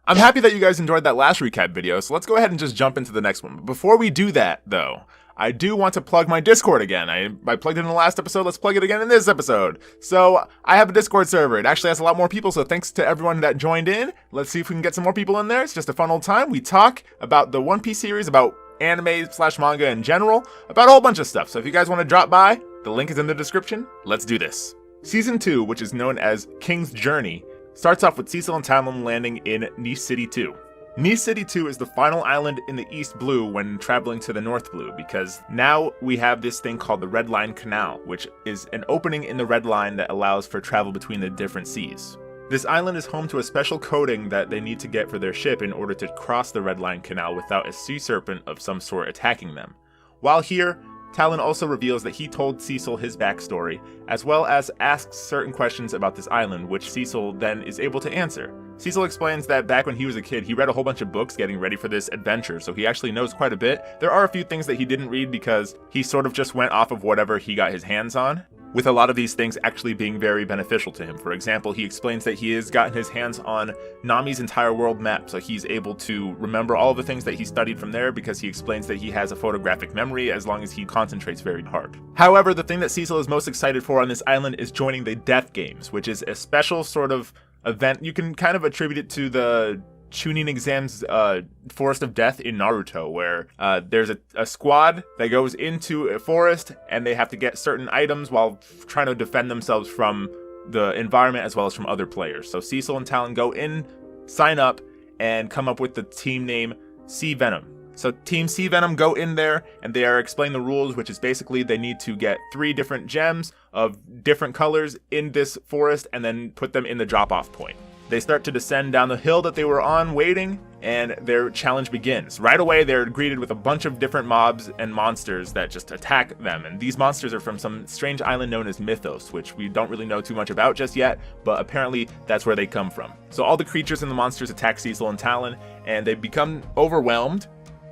I'm happy that you guys enjoyed that last recap video, so let's go ahead and just jump into the next one. But before we do that, though, I do want to plug my Discord again. I plugged it in the last episode, let's plug it again in this episode. So, I have a Discord server. It actually has a lot more people, so thanks to everyone that joined in. Let's see if we can get some more people in there. It's just a fun old time. We talk about the One Piece series, about anime/manga in general, about a whole bunch of stuff. So if you guys want to drop by, the link is in the description. Let's do this. Season 2, which is known as King's Journey, starts off with Cecil and Talon landing in Nice City 2. Nice City 2 is the final island in the East Blue when traveling to the North Blue, because now we have this thing called the Red Line Canal, which is an opening in the Red Line that allows for travel between the different seas. This island is home to a special coating that they need to get for their ship in order to cross the Red Line Canal without a sea serpent of some sort attacking them. While here, Talon also reveals that he told Cecil his backstory, as well as asks certain questions about this island, which Cecil then is able to answer. Cecil explains that back when he was a kid, he read a whole bunch of books getting ready for this adventure, so he actually knows quite a bit. There are a few things that he didn't read because he sort of just went off of whatever he got his hands on, with a lot of these things actually being very beneficial to him. For example, he explains that he has gotten his hands on Nami's entire world map, so he's able to remember all of the things that he studied from there because he explains that he has a photographic memory as long as he concentrates very hard. However, the thing that Cecil is most excited for on this island is joining the Death Games, which is a special sort of event. You can kind of attribute it to the Chunin exams Forest of Death in Naruto, where there's a squad that goes into a forest and they have to get certain items while trying to defend themselves from the environment as well as from other players. So Cecil and Talon go in, sign up, and come up with the team name Sea Venom. So Team Sea Venom go in there and they are explaining the rules, which is basically they need to get 3 different gems of different colors in this forest and then put them in the drop-off point. They start to descend down the hill that they were on waiting, and their challenge begins. Right away, they're greeted with a bunch of different mobs and monsters that just attack them, and these monsters are from some strange island known as Mythos, which we don't really know too much about just yet, but apparently that's where they come from. So all the creatures and the monsters attack Cecil and Talon, and they become overwhelmed.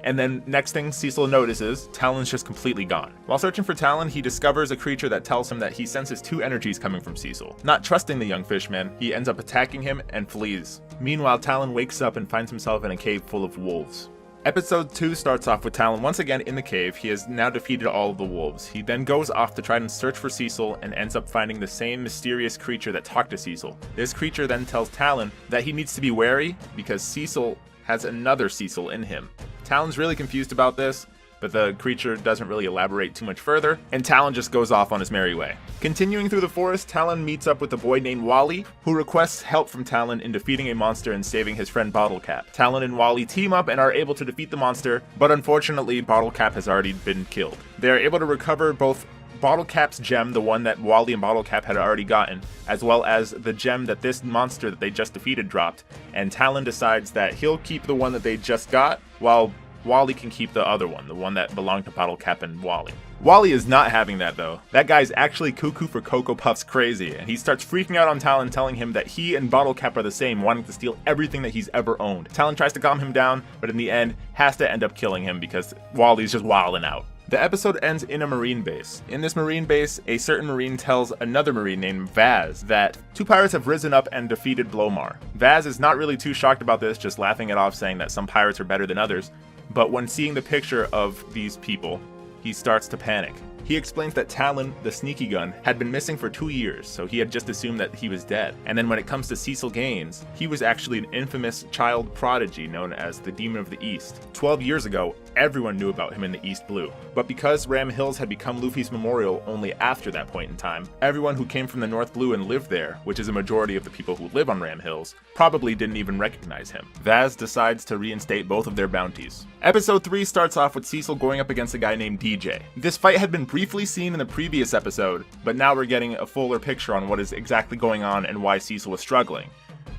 And then next thing Cecil notices, Talon's just completely gone. While searching for Talon, he discovers a creature that tells him that he senses 2 energies coming from Cecil. Not trusting the young fishman, he ends up attacking him and flees. Meanwhile, Talon wakes up and finds himself in a cave full of wolves. Episode 2 starts off with Talon once again in the cave. He has now defeated all of the wolves. He then goes off to try and search for Cecil and ends up finding the same mysterious creature that talked to Cecil. This creature then tells Talon that he needs to be wary because Cecil has another Cecil in him. Talon's really confused about this, but the creature doesn't really elaborate too much further, and Talon just goes off on his merry way. Continuing through the forest, Talon meets up with a boy named Wally, who requests help from Talon in defeating a monster and saving his friend Bottlecap. Talon and Wally team up and are able to defeat the monster, but unfortunately Bottlecap has already been killed. They are able to recover both Bottlecap's gem, the one that Wally and Bottlecap had already gotten, as well as the gem that this monster that they just defeated dropped, and Talon decides that he'll keep the one that they just got, while Wally can keep the other one, the one that belonged to Bottlecap and Wally. Wally is not having that though. That guy's actually cuckoo for Cocoa Puffs crazy, and he starts freaking out on Talon, telling him that he and Bottlecap are the same, wanting to steal everything that he's ever owned. Talon tries to calm him down, but in the end has to end up killing him because Wally's just wilding out. The episode ends in a marine base. In this marine base, a certain marine tells another marine named Vaz that 2 pirates have risen up and defeated Blomar. Vaz is not really too shocked about this, just laughing it off, saying that some pirates are better than others, but when seeing the picture of these people, he starts to panic. He explains that Talon, the sneaky gun, had been missing for 2 years, so he had just assumed that he was dead. And then when it comes to Cecil Gaines, he was actually an infamous child prodigy known as the Demon of the East. 12 years ago, everyone knew about him in the East Blue. But because Ram Hills had become Luffy's memorial only after that point in time, everyone who came from the North Blue and lived there, which is a majority of the people who live on Ram Hills, probably didn't even recognize him. Vaz decides to reinstate both of their bounties. Episode 3 starts off with Cecil going up against a guy named DJ. This fight had been briefly seen in the previous episode, but now we're getting a fuller picture on what is exactly going on and why Cecil was struggling.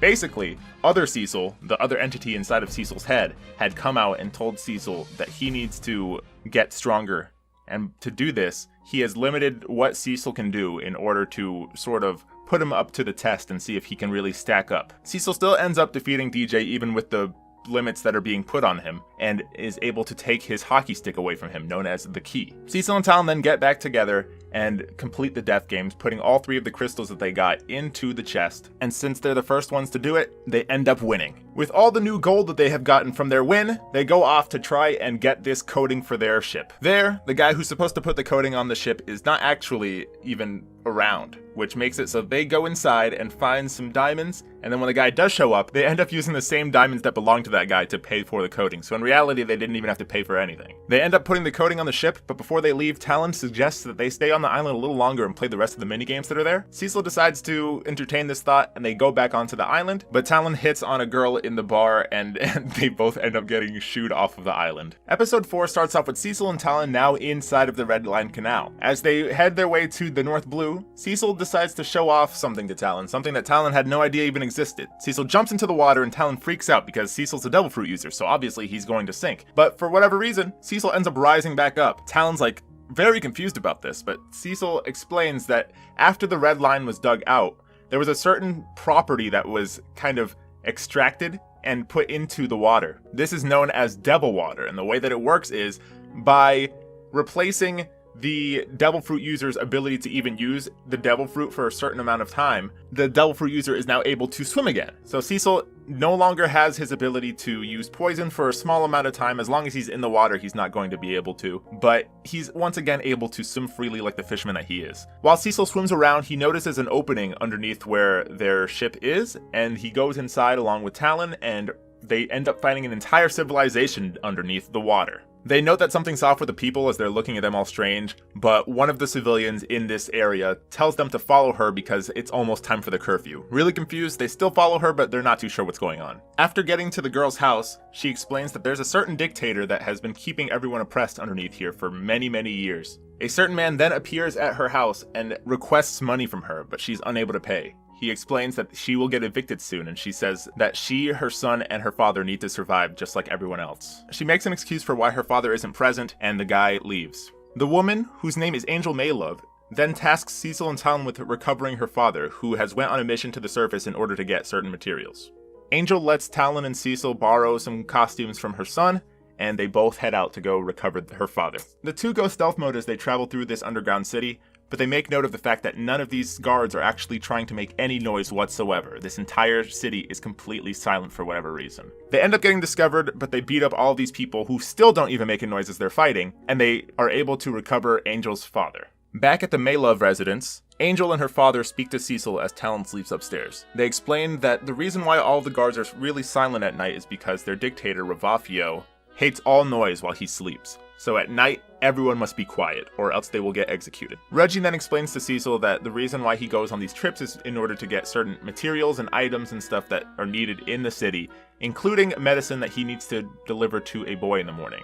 Basically, other Cecil, the other entity inside of Cecil's head, had come out and told Cecil that he needs to get stronger. And to do this, he has limited what Cecil can do in order to sort of put him up to the test and see if he can really stack up. Cecil still ends up defeating DJ even with the limits that are being put on him, and is able to take his hockey stick away from him, known as the key. Cecil and Talon then get back together and complete the death games, putting all 3 of the crystals that they got into the chest. And since they're the first ones to do it, they end up winning. With all the new gold that they have gotten from their win, they go off to try and get this coating for their ship. There, the guy who's supposed to put the coating on the ship is not actually even around, which makes it so they go inside and find some diamonds, and then when the guy does show up, they end up using the same diamonds that belong to that guy to pay for the coating. So in reality, they didn't even have to pay for anything. They end up putting the coating on the ship, but before they leave, Talon suggests that they stay on the island a little longer and play the rest of the minigames that are there. Cecil decides to entertain this thought, and they go back onto the island, but Talon hits on a girl in the bar, and they both end up getting shooed off of the island. Episode 4 starts off with Cecil and Talon now inside of the Red Line Canal. As they head their way to the North Blue, Cecil decides to show off something to Talon, something that Talon had no idea even existed. Cecil jumps into the water and Talon freaks out because Cecil's a devil fruit user, so obviously he's going to sink. But for whatever reason, Cecil ends up rising back up. Talon's like very confused about this, but Cecil explains that after the red line was dug out, there was a certain property that was kind of extracted and put into the water. This is known as devil water, and the way that it works is by replacing the devil fruit user's ability to even use the devil fruit for a certain amount of time, the devil fruit user is now able to swim again. So Cecil no longer has his ability to use poison for a small amount of time. As long as he's in the water, he's not going to be able to, but he's once again able to swim freely like the fisherman that he is. While Cecil swims around, he notices an opening underneath where their ship is, and he goes inside along with Talon, and they end up finding an entire civilization underneath the water. They note that something's off with the people as they're looking at them all strange, but one of the civilians in this area tells them to follow her because it's almost time for the curfew. Really confused, they still follow her, but they're not too sure what's going on. After getting to the girl's house, she explains that there's a certain dictator that has been keeping everyone oppressed underneath here for many, many years. A certain man then appears at her house and requests money from her, but she's unable to pay. He explains that she will get evicted soon, and she says that she, her son, and her father need to survive just like everyone else. She makes an excuse for why her father isn't present, and the guy leaves. The woman, whose name is Angel Maylove, then tasks Cecil and Talon with recovering her father, who has went on a mission to the surface in order to get certain materials. Angel lets Talon and Cecil borrow some costumes from her son, and they both head out to go recover her father. The two go stealth mode as they travel through this underground city, but they make note of the fact that none of these guards are actually trying to make any noise whatsoever. This entire city is completely silent for whatever reason. They end up getting discovered, but they beat up all of these people who still don't even make a noise as they're fighting, and they are able to recover Angel's father. Back at the Maylove residence, Angel and her father speak to Cecil as Talon sleeps upstairs. They explain that the reason why all the guards are really silent at night is because their dictator, Ravafio, hates all noise while he sleeps. So at night, everyone must be quiet, or else they will get executed. Reggie then explains to Cecil that the reason why he goes on these trips is in order to get certain materials and items and stuff that are needed in the city, including medicine that he needs to deliver to a boy in the morning.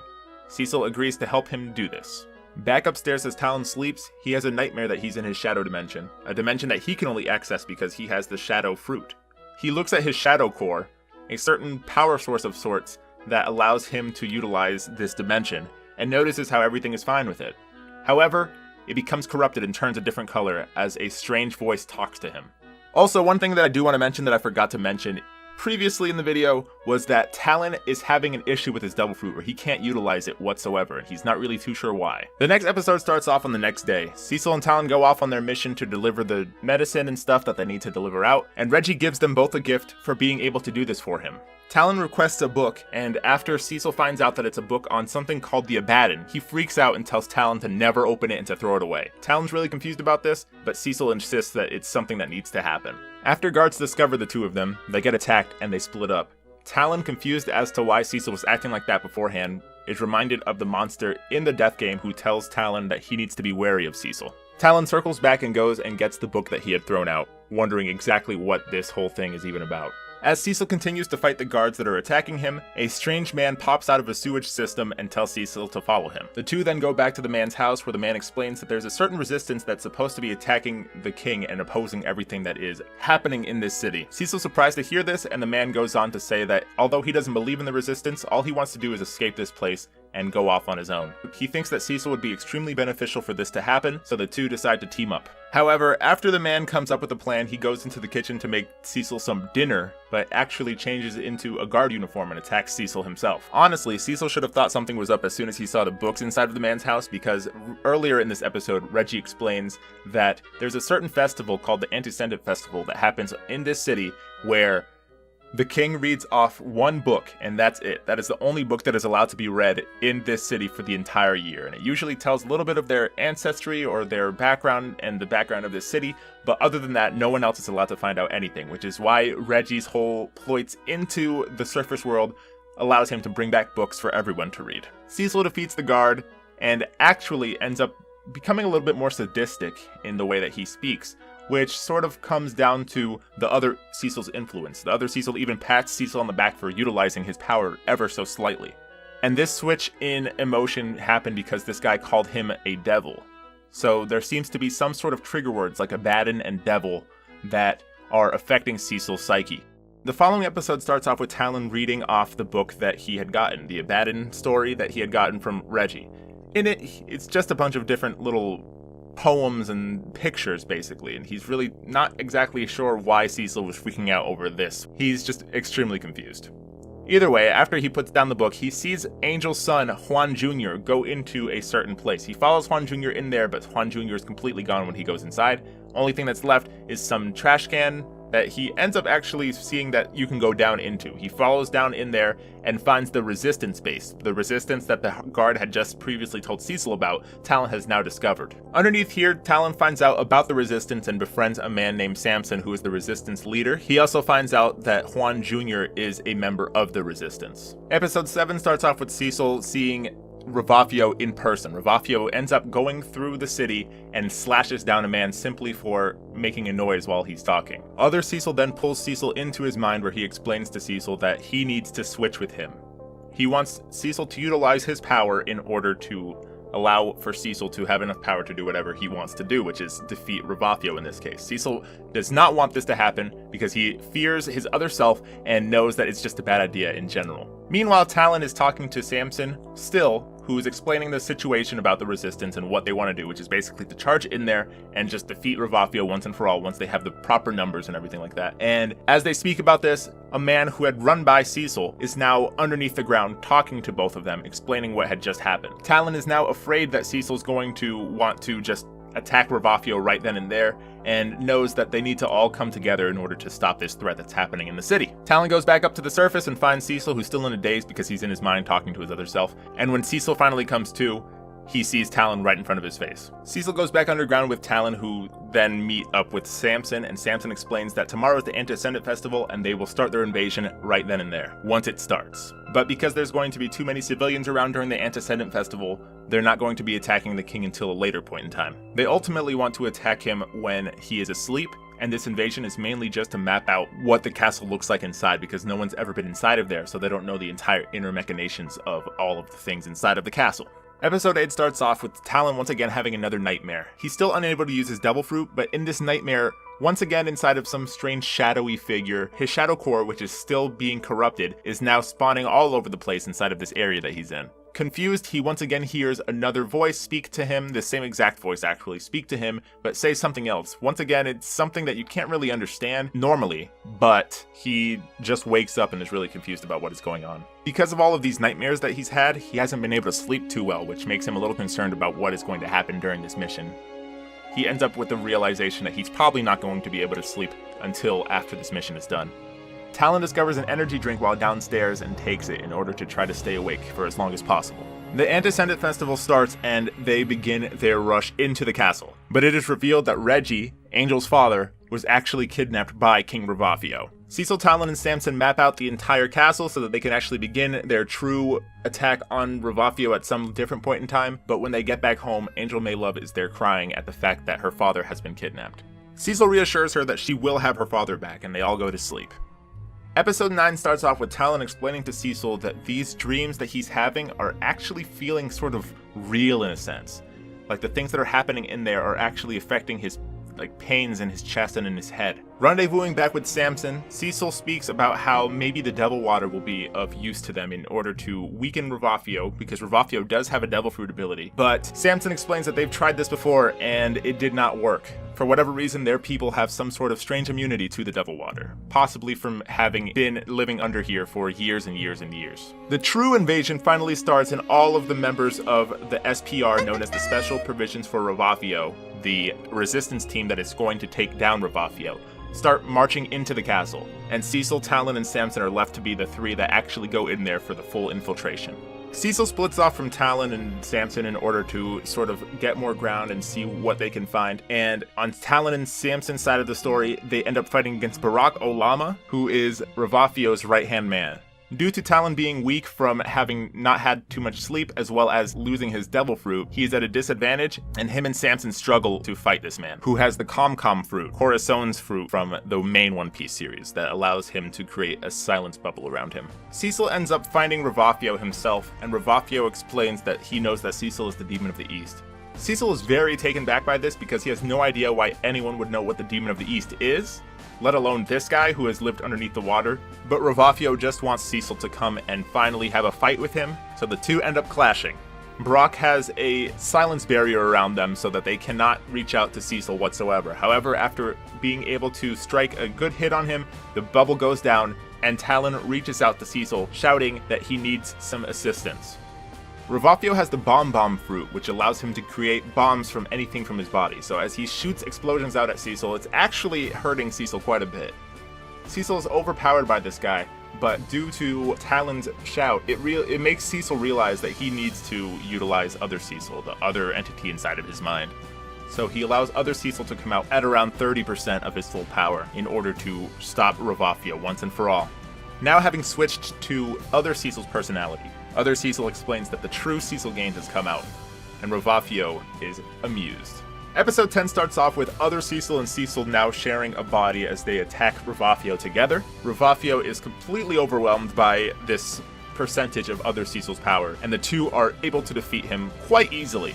Cecil agrees to help him do this. Back upstairs as Talon sleeps, he has a nightmare that he's in his shadow dimension, a dimension that he can only access because he has the shadow fruit. He looks at his shadow core, a certain power source of sorts that allows him to utilize this dimension, and notices how everything is fine with it. However, it becomes corrupted and turns a different color as a strange voice talks to him. Also, one thing that I do want to mention that I forgot to mention previously in the video was that Talon is having an issue with his devil fruit where he can't utilize it whatsoever, and he's not really too sure why. The next episode starts off on the next day. Cecil and Talon go off on their mission to deliver the medicine and stuff that they need to deliver out, and Reggie gives them both a gift for being able to do this for him. Talon requests a book, and after Cecil finds out that it's a book on something called the Abaddon, he freaks out and tells Talon to never open it and to throw it away. Talon's really confused about this, but Cecil insists that it's something that needs to happen. After guards discover the two of them, they get attacked and they split up. Talon, confused as to why Cecil was acting like that beforehand, is reminded of the monster in the death game who tells Talon that he needs to be wary of Cecil. Talon circles back and goes and gets the book that he had thrown out, wondering exactly what this whole thing is even about. As Cecil continues to fight the guards that are attacking him, a strange man pops out of a sewage system and tells Cecil to follow him. The two then go back to the man's house where the man explains that there's a certain resistance that's supposed to be attacking the king and opposing everything that is happening in this city. Cecil's surprised to hear this, and the man goes on to say that although he doesn't believe in the resistance, all he wants to do is escape this place and go off on his own. He thinks that Cecil would be extremely beneficial for this to happen, so the two decide to team up. However, after the man comes up with a plan, he goes into the kitchen to make Cecil some dinner, but actually changes into a guard uniform and attacks Cecil himself. Honestly, Cecil should have thought something was up as soon as he saw the books inside of the man's house, because earlier in this episode, Reggie explains that there's a certain festival called the Antecedent Festival that happens in this city where the king reads off one book, and that's it. That is the only book that is allowed to be read in this city for the entire year. And it usually tells a little bit of their ancestry or their background and the background of this city. But other than that, no one else is allowed to find out anything, which is why Reggie's whole ploits into the surface world allows him to bring back books for everyone to read. Cecil defeats the guard and actually ends up becoming a little bit more sadistic in the way that he speaks, which sort of comes down to the other Cecil's influence. The other Cecil even pats Cecil on the back for utilizing his power ever so slightly. And this switch in emotion happened because this guy called him a devil. So there seems to be some sort of trigger words like Abaddon and devil that are affecting Cecil's psyche. The following episode starts off with Talon reading off the book that he had gotten, the Abaddon story that he had gotten from Reggie. In it, it's just a bunch of different little poems and pictures, basically, and he's really not exactly sure why Cecil was freaking out over this. He's just extremely confused. Either way, after he puts down the book, he sees Angel's son, Juan Jr., go into a certain place. He follows Juan Jr. in there, but Juan Jr. is completely gone when he goes inside. Only thing that's left is some trash can that he ends up actually seeing that you can go down into. He follows down in there and finds the resistance base. The resistance that the guard had just previously told Cecil about, Talon has now discovered. Underneath here, Talon finds out about the resistance and befriends a man named Samson, who is the resistance leader. He also finds out that Juan Jr. is a member of the resistance. Episode 7 starts off with Cecil seeing Ravafio in person. Ravafio ends up going through the city and slashes down a man simply for making a noise while he's talking. Other Cecil then pulls Cecil into his mind, where he explains to Cecil that he needs to switch with him. He wants Cecil to utilize his power in order to allow for Cecil to have enough power to do whatever he wants to do, which is defeat Ravafio in this case. Cecil does not want this to happen because he fears his other self and knows that it's just a bad idea in general. Meanwhile, Talon is talking to Samson still, who is explaining the situation about the resistance and what they want to do, which is basically to charge in there and just defeat Ravafio once and for all once they have the proper numbers and everything like that. And as they speak about this, a man who had run by Cecil is now underneath the ground talking to both of them, explaining what had just happened. Talon is now afraid that Cecil's going to want to just attack Ravafio right then and there, and knows that they need to all come together in order to stop this threat that's happening in the city. Talon goes back up to the surface and finds Cecil, who's still in a daze because he's in his mind talking to his other self, and when Cecil finally comes to, he sees Talon right in front of his face. Cecil goes back underground with Talon, who then meet up with Samson, and Samson explains that tomorrow is the Antecedent Festival and they will start their invasion right then and there, once it starts. But because there's going to be too many civilians around during the Antecedent Festival, they're not going to be attacking the king until a later point in time. They ultimately want to attack him when he is asleep, and this invasion is mainly just to map out what the castle looks like inside, because no one's ever been inside of there, so they don't know the entire inner machinations of all of the things inside of the castle. Episode 8 starts off with Talon once again having another nightmare. He's still unable to use his devil fruit, but in this nightmare, once again inside of some strange shadowy figure, his shadow core, which is still being corrupted, is now spawning all over the place inside of this area that he's in. Confused, he once again hears another voice speak to him, the same exact voice actually, speak to him, but say something else. Once again, it's something that you can't really understand normally, but he just wakes up and is really confused about what is going on. Because of all of these nightmares that he's had, he hasn't been able to sleep too well, which makes him a little concerned about what is going to happen during this mission. He ends up with the realization that he's probably not going to be able to sleep until after this mission is done. Talon discovers an energy drink while downstairs and takes it in order to try to stay awake for as long as possible. The Antecedent Festival starts and they begin their rush into the castle. But it is revealed that Reggie, Angel's father, was actually kidnapped by King Ravafio. Cecil, Talon, and Samson map out the entire castle so that they can actually begin their true attack on Ravafio at some different point in time, but when they get back home, Angel Maylove is there crying at the fact that her father has been kidnapped. Cecil reassures her that she will have her father back, and they all go to sleep. Episode 9 starts off with Talon explaining to Cecil that these dreams that he's having are actually feeling sort of real in a sense. Like the things that are happening in there are actually affecting his pains in his chest and in his head. Rendezvousing back with Samson, Cecil speaks about how maybe the devil water will be of use to them in order to weaken Revafio, because Revafio does have a devil fruit ability. But Samson explains that they've tried this before and it did not work. For whatever reason, their people have some sort of strange immunity to the devil water, possibly from having been living under here for years and years and years. The true invasion finally starts, and all of the members of the SPR, known as the Special Provisions for Revafio, the resistance team that is going to take down Revafio, start marching into the castle, and Cecil, Talon, and Samson are left to be the three that actually go in there for the full infiltration. Cecil splits off from Talon and Samson in order to sort of get more ground and see what they can find, and on Talon and Samson's side of the story, they end up fighting against Barack Olama, who is Revafio's right-hand man. Due to Talon being weak from having not had too much sleep, as well as losing his devil fruit, he is at a disadvantage, and him and Samson struggle to fight this man, who has the Com fruit, Corazone's fruit from the main One Piece series, that allows him to create a silence bubble around him. Cecil ends up finding Revafio himself, and Revafio explains that he knows that Cecil is the Demon of the East. Cecil is very taken back by this because he has no idea why anyone would know what the Demon of the East is, let alone this guy who has lived underneath the water, but Revafio just wants Cecil to come and finally have a fight with him, so the two end up clashing. Brock has a silence barrier around them so that they cannot reach out to Cecil whatsoever. However, after being able to strike a good hit on him, the bubble goes down, and Talon reaches out to Cecil, shouting that he needs some assistance. Revafio has the Bomb fruit, which allows him to create bombs from anything from his body, so as he shoots explosions out at Cecil, it's actually hurting Cecil quite a bit. Cecil is overpowered by this guy, but due to Talon's shout, it makes Cecil realize that he needs to utilize other Cecil, the other entity inside of his mind. So he allows other Cecil to come out at around 30% of his full power in order to stop Revafio once and for all. Now having switched to other Cecil's personality, other Cecil explains that the true Cecil Gaines has come out, and Revafio is amused. Episode 10 starts off with other Cecil and Cecil now sharing a body as they attack Revafio together. Revafio is completely overwhelmed by this percentage of other Cecil's power, and the two are able to defeat him quite easily.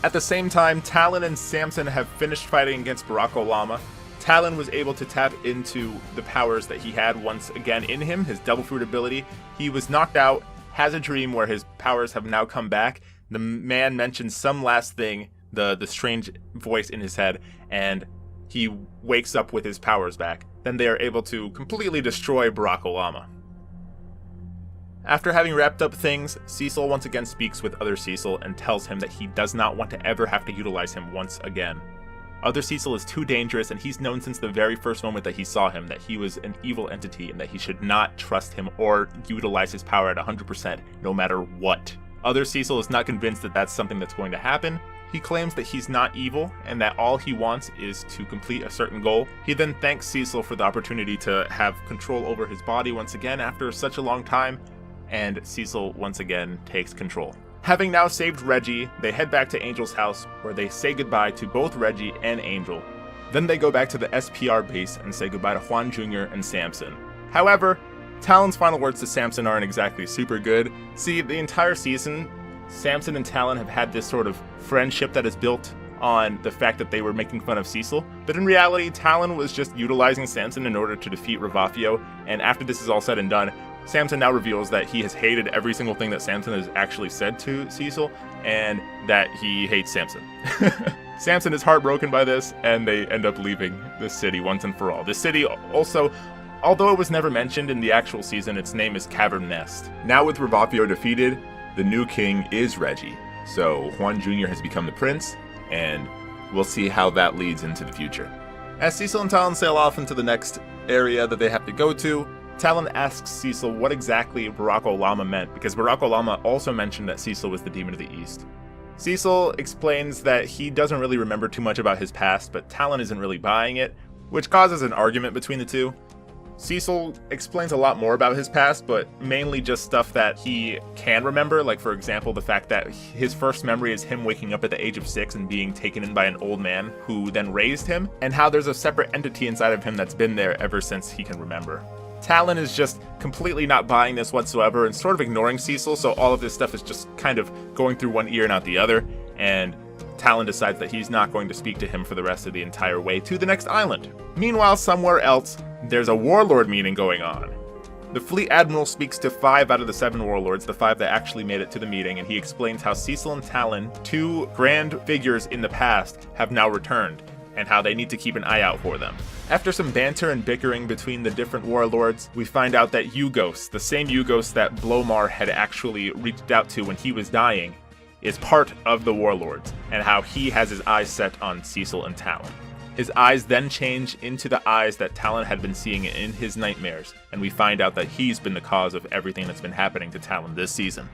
At the same time, Talon and Samson have finished fighting against Barack Olama. Talon was able to tap into the powers that he had once again in him, his Devil Fruit ability. He was knocked out, has a dream where his powers have now come back. The man mentions some last thing, the strange voice in his head, and he wakes up with his powers back. Then they are able to completely destroy Barack Olama. After having wrapped up things, Cecil once again speaks with other Cecil and tells him that he does not want to ever have to utilize him once again. Other Cecil is too dangerous, and he's known since the very first moment that he saw him that he was an evil entity and that he should not trust him or utilize his power at 100% no matter what. Other Cecil is not convinced that that's something that's going to happen. He claims that he's not evil and that all he wants is to complete a certain goal. He then thanks Cecil for the opportunity to have control over his body once again after such a long time, and Cecil once again takes control. Having now saved Reggie, they head back to Angel's house, where they say goodbye to both Reggie and Angel. Then they go back to the SPR base and say goodbye to Juan Jr. and Samson. However, Talon's final words to Samson aren't exactly super good. See, the entire season, Samson and Talon have had this sort of friendship that is built on the fact that they were making fun of Cecil, but in reality, Talon was just utilizing Samson in order to defeat Revafio, and after this is all said and done, Samson now reveals that he has hated every single thing that Samson has actually said to Cecil, and that he hates Samson. Samson is heartbroken by this, and they end up leaving the city once and for all. The city also, although it was never mentioned in the actual season, its name is Cavern Nest. Now with Revafio defeated, the new king is Reggie. So Juan Jr. has become the prince, and we'll see how that leads into the future. As Cecil and Talon sail off into the next area that they have to go to, Talon asks Cecil what exactly Barack Olama meant, because Barack Olama also mentioned that Cecil was the Demon of the East. Cecil explains that he doesn't really remember too much about his past, but Talon isn't really buying it, which causes an argument between the two. Cecil explains a lot more about his past, but mainly just stuff that he can remember, like for example the fact that his first memory is him waking up at the age of 6 and being taken in by an old man who then raised him, and how there's a separate entity inside of him that's been there ever since he can remember. Talon is just completely not buying this whatsoever and sort of ignoring Cecil, so all of this stuff is just kind of going through one ear and out the other, and Talon decides that he's not going to speak to him for the rest of the entire way to the next island. Meanwhile, somewhere else, there's a warlord meeting going on. The fleet admiral speaks to 5 out of the 7 warlords, the 5 that actually made it to the meeting, and he explains how Cecil and Talon, 2 grand figures in the past, have now returned, and how they need to keep an eye out for them. After some banter and bickering between the different warlords, we find out that Ugonna, the same Ugonna that Blomar had actually reached out to when he was dying, is part of the warlords, and how he has his eyes set on Cecil and Talon. His eyes then change into the eyes that Talon had been seeing in his nightmares, and we find out that he's been the cause of everything that's been happening to Talon this season.